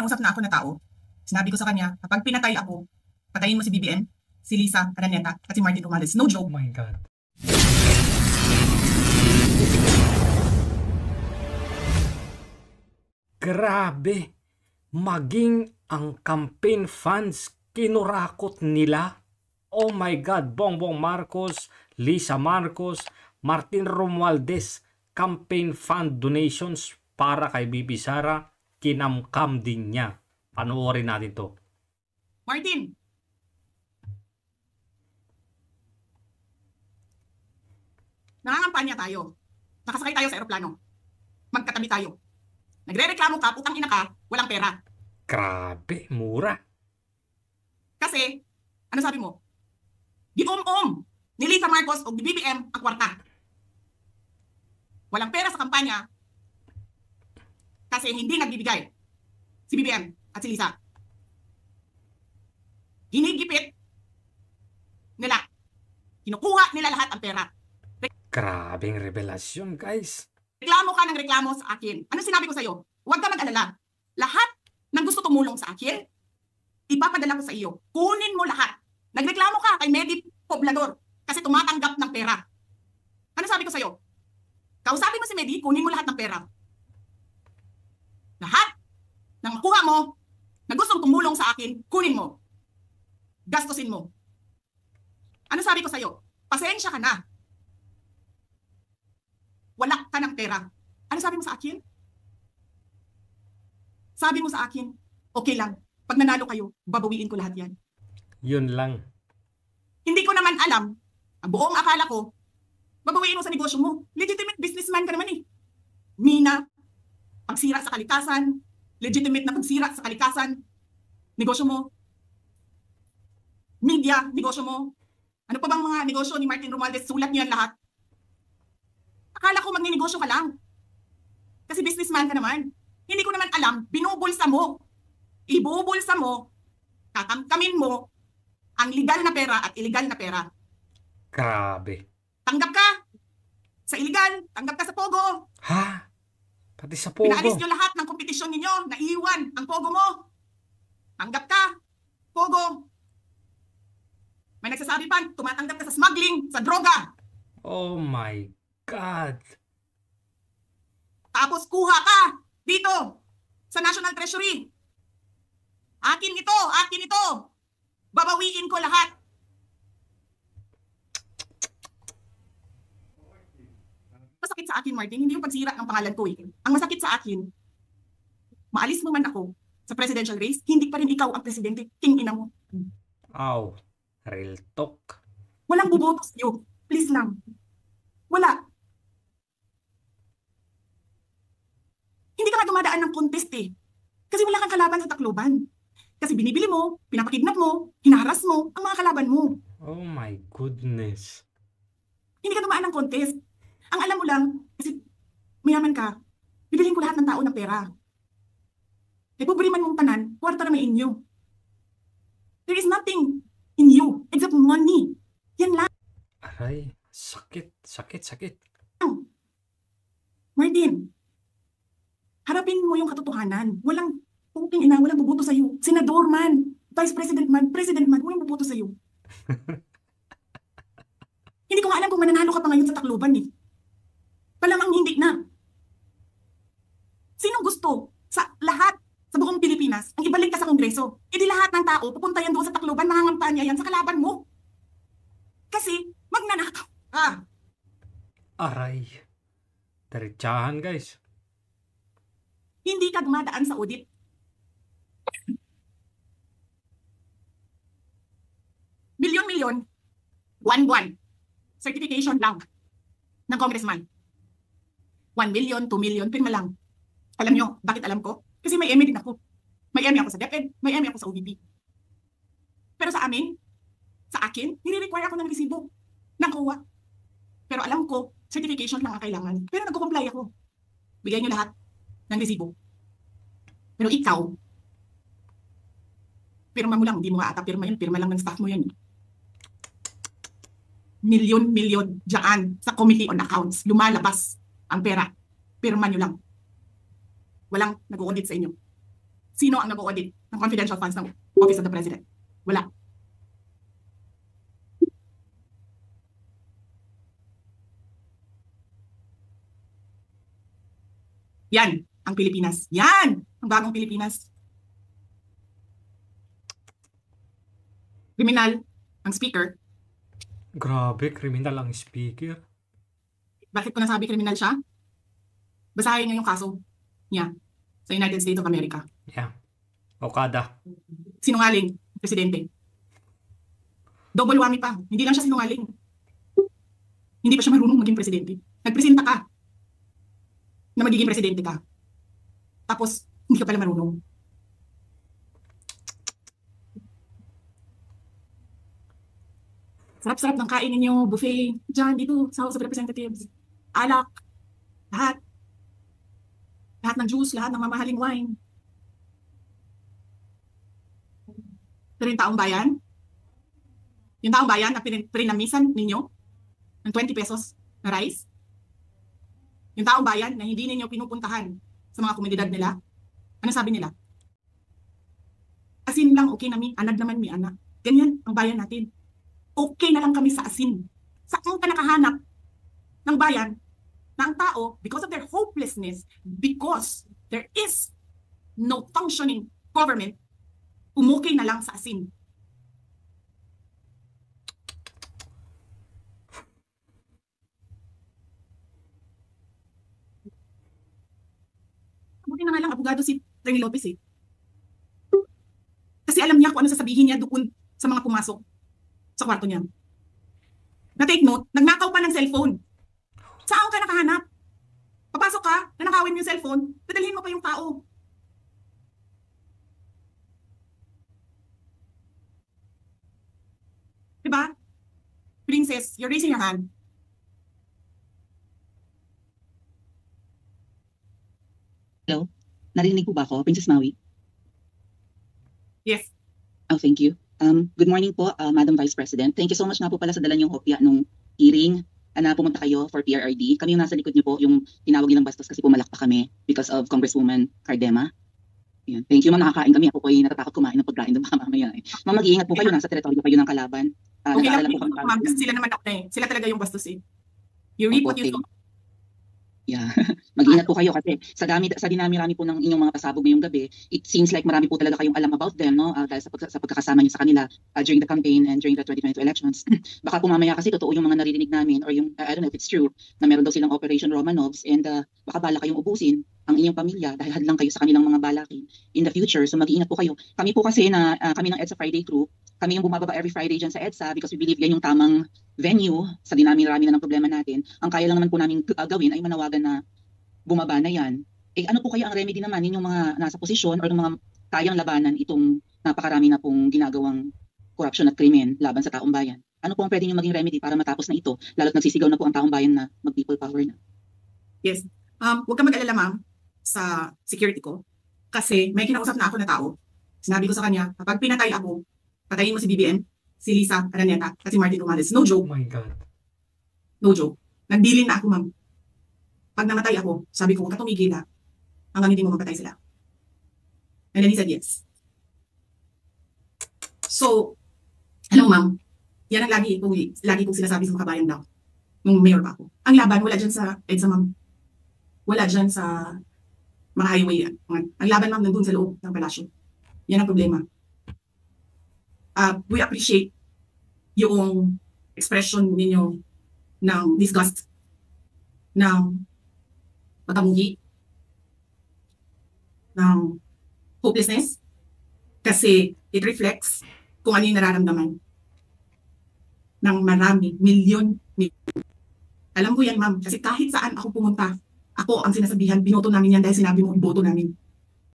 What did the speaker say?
kinausap na ako na tao, sinabi ko sa kanya, kapag pinatay ako, patayin mo si BBM, si Lisa Araneta, at si Martin Romualdez. No Oh joke. my God. Grabe. Maging ang campaign funds kinurakot nila. Oh my God. Bongbong Marcos, Lisa Marcos, Martin Romualdez, campaign fund donations para kay Bibi Sara, kinamkam din niya. Panoorin natin to. Martin! Nangangampanya tayo. Nakasakay tayo sa eroplano. Magkatabi tayo. Nagre-reklamo ka, putang ina ka, walang pera. Grabe, mura. Kasi, ano sabi mo? Giom-om ni Lisa Marcos o ni BBM ang kwarta. Walang pera sa kampanya kasi hindi nagbibigay si BBM at si Lisa. Ginigipit nila. Kinukuha nila lahat ang pera. Grabing revelasyon, guys. Reklamo ka ng reklamo sa akin. Ano sinabi ko sa'yo? Huwag ka mag-alala. Lahat ng gusto tumulong sa akin, ipapadala ko sa iyo. Kunin mo lahat. Nagreklamo ka kay Medi Poblador kasi tumatanggap ng pera. Ano sabi ko sa'yo? Kausapin mo si Medi, kunin mo lahat ng pera. Lahat ng makuha mo na gustong tumulong sa akin, kunin mo. Gastusin mo. Ano sabi ko sa'yo? Pasensya ka na. Wala ka ng pera. Ano sabi mo sa akin? Sabi mo sa akin, okay lang. Pag nanalo kayo, babawiin ko lahat yan. Yun lang. Hindi ko naman alam, ang buong akala ko, babawiin mo sa negosyo mo. Legitimate businessman ka naman eh. Mina, pagsira sa kalikasan, legitimate na pagsira sa kalikasan, negosyo mo. Media, negosyo mo. Ano pa bang mga negosyo ni Martin Romualdez? Sulat niyan lahat. Akala ko magninegosyo ka lang. Kasi businessman ka naman. Hindi ko naman alam, binubulsa mo. Ibubulsa mo, kakamkamin mo, ang legal na pera at illegal na pera. Grabe. Tanggap ka sa illegal, tanggap ka sa Pogo. Ha? Pati sa Pogo. Pinaalis nyo lahat ng kompetisyon ninyo, naiwan ang Pogo mo. Tanggap ka, Pogo. May nagsasabi pa, tumatanggap ka sa smuggling, sa droga. Oh my God. Tapos kuha ka dito sa National Treasury. Akin ito. Babawiin ko lahat. Masakit sa akin, Martin, hindi yung pagsira ng pangalan ko eh. Ang masakit sa akin, maalis mo man ako sa presidential race, hindi pa rin ikaw ang presidente, king ina mo. Aw, real talk. Walang buboto sa'yo. Please lang. Wala. Hindi ka nga dumadaan ng contest eh. Kasi wala kang kalaban sa Tacloban. Kasi binibili mo, pinapakidnap mo, hinaharas mo ang mga kalaban mo. Oh my goodness. Hindi ka dumaan ng contest. Ang alam mo lang, kasi mayaman ka, bibilin ko lahat ng tao ng pera. E pobre man mong tanan, kwarta naman inyo. There is nothing in you except money. Yan lang. Aray, sakit. Martin, harapin mo yung katotohanan. Walang puking ina, walang bubuto sa'yo. Senador man, vice president man, president man, walang bubuto sa'yo. Hindi ko nga alam kung mananalo ka pa ngayon sa Tacloban eh. Palamang hindi na. Sinong gusto sa lahat sa buong Pilipinas ang ibalik ka sa Kongreso? E di lahat ng tao pupunta yan doon sa Tacloban, mangangampanya yan sa kalaban mo. Kasi magnanakaw ka. Aray. Diretsahan, guys. Hindi ka dumadaan sa audit. Milyon-milyon, buwan-buwan. Certification lang ng congressman. 1 million, 2 million, pirma lang. Alam nyo, bakit alam ko? Kasi may ME din ako. May ME ako sa DepEd, may ME ako sa OVP. Pero sa amin, sa akin, nire-require ako ng resibo ng COA. Pero alam ko, certification lang ang kailangan. Pero nag-comply ako. Bigay nyo lahat ng resibo. Pero ikaw, pirma mo lang, hindi mo nga ata pirma yun, pirma lang ng staff mo yan. Milyon-milyon dyan sa Committee on Accounts. Lumalabas ang pera. Pirma nyo lang. Walang nag-audit sa inyo. Sino ang nag-audit ng confidential funds ng Office of the President? Wala. Yan ang Pilipinas. Yan ang bagong Pilipinas. Kriminal ang speaker. Grabe, kriminal ang speaker. Bakit ko nasabi kriminal siya? Basahin niyo yung kaso niya sa United States of America. Yeah. Okada. Sinungaling, presidente. Double whammy pa. Hindi lang siya sinungaling. Hindi pa siya marunong maging presidente. Nagpresenta ka na magiging presidente ka. Tapos, hindi ka pala marunong. Sarap-sarap ng kain ninyo, buffet, dyan, dito, sa House of Representatives. Alak, lahat. Lahat ng juice, lahat ng mamahaling wine. Pero yung taong bayan, na pinamisan ninyo ng 20 pesos na rice, yung taong bayan na hindi ninyo pinupuntahan sa mga komunidad nila, ano sabi nila? Asin lang, okay na mi, anad naman mi, anak. Ganyan ang bayan natin. Okay na lang kami sa asin. Saan ka nakahanap ng bayan na ang tao, because of their hopelessness, because there is no functioning government, umukay na lang sa asin. Buti na nga lang abogado si Atty. Lopez eh. Kasi alam niya kung ano sasabihin niya doon sa mga pumasok sa kwarto niya. Na-take note, nagnakaw pa ng cellphone. Saan ka nakahanap? Papasok ka, nanakawin mo yung cellphone, dadalhin mo pa yung tao. Diba? Princess, you're raising your hand. Hello? Narinig po ba ako, Princess Maui? Yes. Oh, thank you. Good morning po, Madam Vice President. Thank you so much nga po pala sa dala niyong kopya nung hearing na pumunta kayo for PRRD. Kami yung nasa likod niyo po, yung tinawag nilang bastos kasi pumalakpak kami because of Congresswoman Cardema. Yan. Thank you, ma'am. Nakakain kami. Ako po ay natatakot kumain ng pagkain doon baka mamaya. Ma'am, mag-iingat po kayo. Nasa teritoryo kayo ng kalaban. Okay lang Nag-aalala po, po kami. ma'am, kasi sila naman ako na eh. Sila talaga yung bastos eh. You reap what you sow. Yeah. Mag-ingat po kayo kasi sa dinami-rami po ng inyong mga pasabog ngayong gabi, it seems like marami po talaga kayong alam about them, no? Dahil sa pagkakasama niyo sa kanila during the campaign and during the 2022 elections. Baka po mamaya kasi totoo yung mga naririnig namin or yung, I don't know if it's true, na meron daw silang Operation Romanovs and baka bala kayong ubusin ang inyong pamilya dahil hadlang kayo sa kanilang mga balakin in the future. So mag-iingat po kayo. Kami po kasi kami ng EDSA Friday Group, kami yung bumababa every Friday dyan sa EDSA because we believe yan yung tamang venue sa dinami-rami na ng problema natin. Ang kaya lang naman po namin gawin ay manawagan na bumaba na yan. Eh ano po kaya ang remedy naman ninyong mga nasa posisyon or ng mga kayang labanan itong napakarami na pong ginagawang corruption at krimen laban sa taong bayan? Ano po ang pwede nyo maging remedy para matapos na ito? Lalo't nagsisigaw na po ang taong bayan na mag-people power na. Yes. Huwag ka mag-alala, ma'am, sa security ko. Kasi may kinausap na ako na tao. Sinabi ko sa kanya, kapag pinatay ako, patayin mo si BBM, si Lisa Araneta, at si Martin Romales. No Oh joke. my God. No joke. Nagdealing na ako, ma'am. Pag namatay ako, sabi ko, huwag ka tumigil na hanggang hindi mo mapatay sila. And then he said yes. So, alam mo, ma'am, yan ang lagi kong sinasabi sa mga kabayan daw. Nung mayor pa ako. Ang laban, wala dyan sa EDSA, ma'am. Wala dyan sa mga highway. Ang laban, ma'am, nandun sa loob ng palasyo. Yan ang problema. We appreciate yung expression ninyo ng disgust, ng pagkamuhi, ng hopelessness, kasi it reflects kung ano yung nararamdaman ng marami, milyon. Alam ko yan, ma'am, kasi kahit saan ako pumunta, ako ang sinasabihan, binoto namin yan dahil sinabi mo, iboto namin.